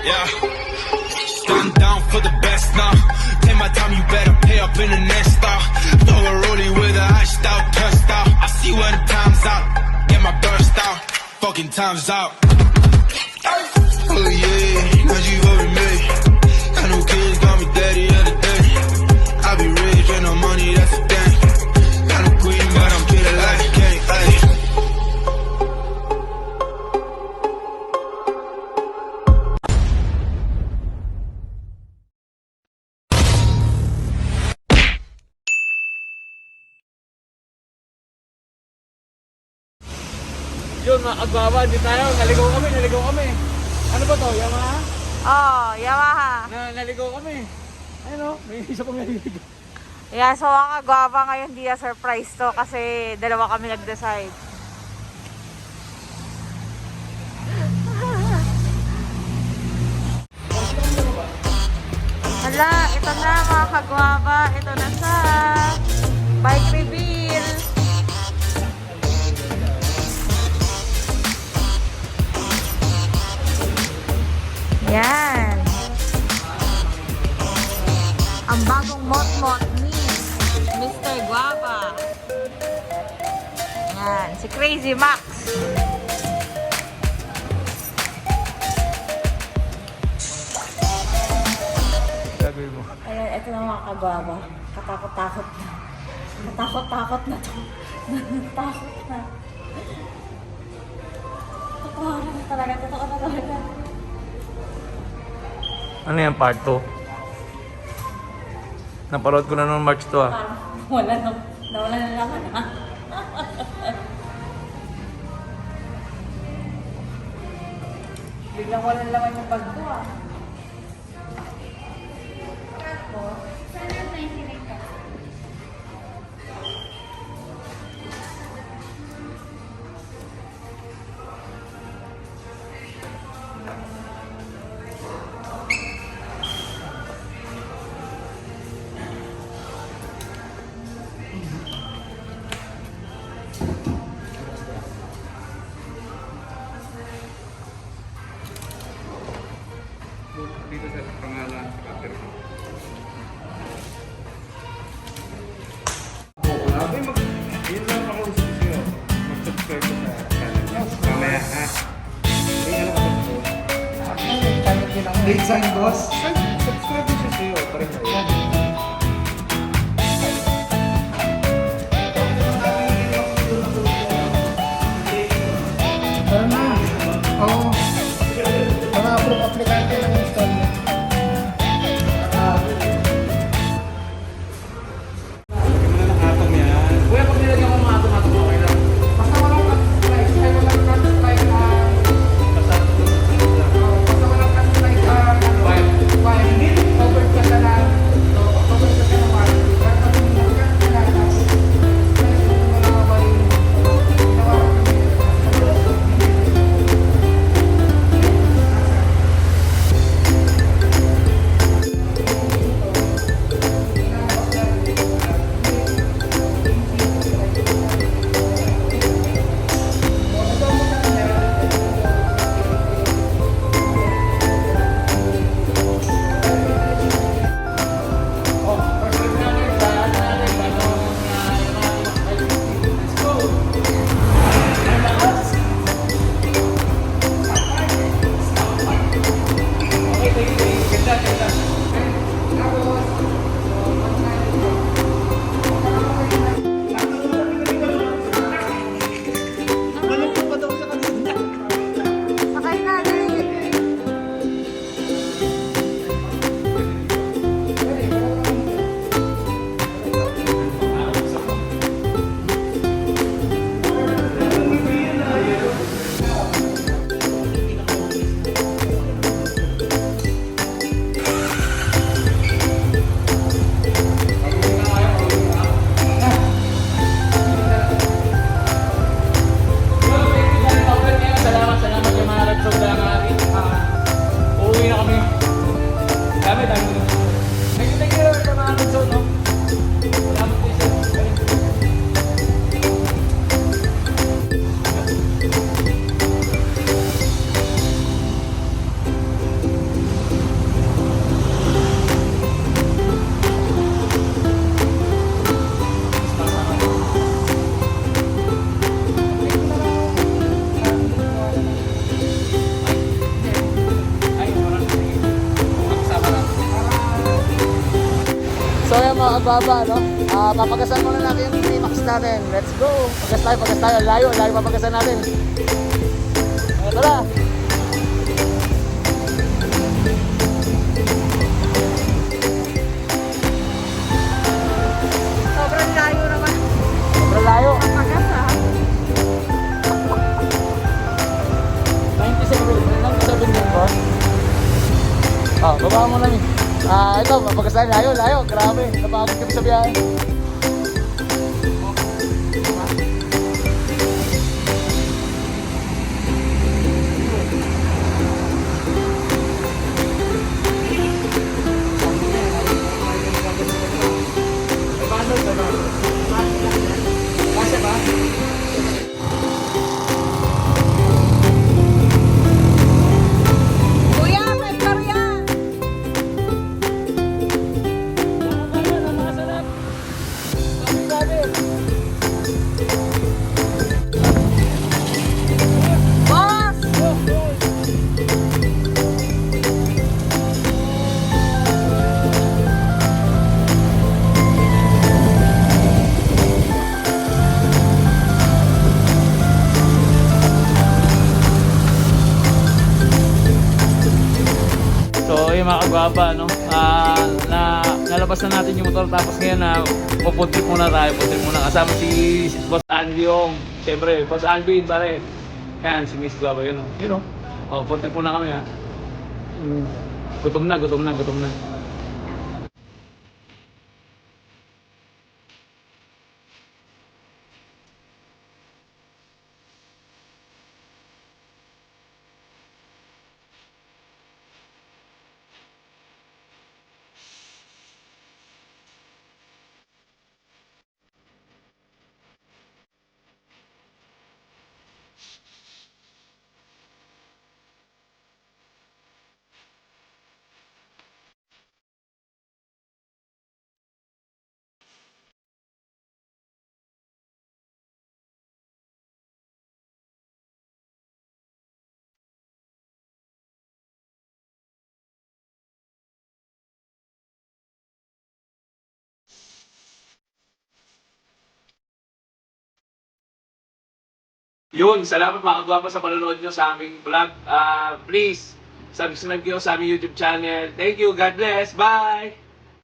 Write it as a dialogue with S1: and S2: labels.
S1: Yeah. Stand down for the best now. Take my time, you better pay up in the next star. Throw a rollie with a iced out, test out. I see when the time's out. Get my burst out. Fucking time's out. Oh yeah, now you over me. Got no kids, got me daddy of the day. I be rich and no money, that's the thing. Got no queen, but I'm treated like a king. Ay.
S2: Yun, mga kagwawa, di tayo. Naligaw kami. Ano ba to? Yamaha?
S3: Oh, Yamaha.
S2: Naligaw kami. Ayun o, may isa pang naligaw.
S3: Yeah, so mga kagwawa ngayon, di surprise to kasi dalawa kami nag-decide. Hala, ito na mga kagwawa. Ito na sa bike reveal. Yan. Ang bagong mot-mot ni Mr. Guava. Yan, si Crazy Max.
S2: Gagawin mo.
S3: Ayan, ito na mga kagwaba. Katakot-takot na. Katakot-takot na to. Takot na. Totoo na talaga. Totoo na talaga.
S2: Ano yan, part 2? Napanood ko na nung March 2 ah.
S3: Parang wala na. Nawala na naman ha. Biglang wala na naman yung bag ko ah.
S2: Dito sa pangalan sa cutter ko. Yun lang ako gusto sa'yo. Mag-subscribe ko sa channel niya. Mamaya ha. Hindi ano ka gusto.
S4: Channel din ang design boss.
S2: Subscribe din siya sa'yo. Pareho yan.
S4: Tara na. Oo. Mga approve aplikante ng installment.
S2: Lagyan mo na ng atom yan. Kuya, pag nilagyan mo mga atom, okay lang.
S4: Basta walang price, ay walang price,
S2: Basta
S4: basta walang price,
S2: Wire.
S4: wire. kagwaba, no? Papagasan muna natin yung Max natin. Let's go! Pagas tayo. Layo papagasan natin. Tara!
S3: Sobrang layo naman.
S4: Sobrang layo.
S3: Pagas ha.
S4: 97 din, boss. Baba mo na, ito, papagasan. Layo. Grabe. Napagod kami sa biyahe.
S3: Kuya, may barya. Boss!
S2: So, yung mga kagwaba, no? Nalabas na natin yung motor tapos ngayon na pupuntrip muna tayo. Puntrip muna. Kasama si Boss Andy yung, siyempre, Boss Alvin, pare. Yan, si Miss Guava yun. Yun, no? Puntrip muna kami, ha? Gutom na. Yun, salamat mga kagwapa sa panonood nyo sa aming vlog. Please, subscribe nyo sa aming YouTube channel. Thank you, God bless, bye!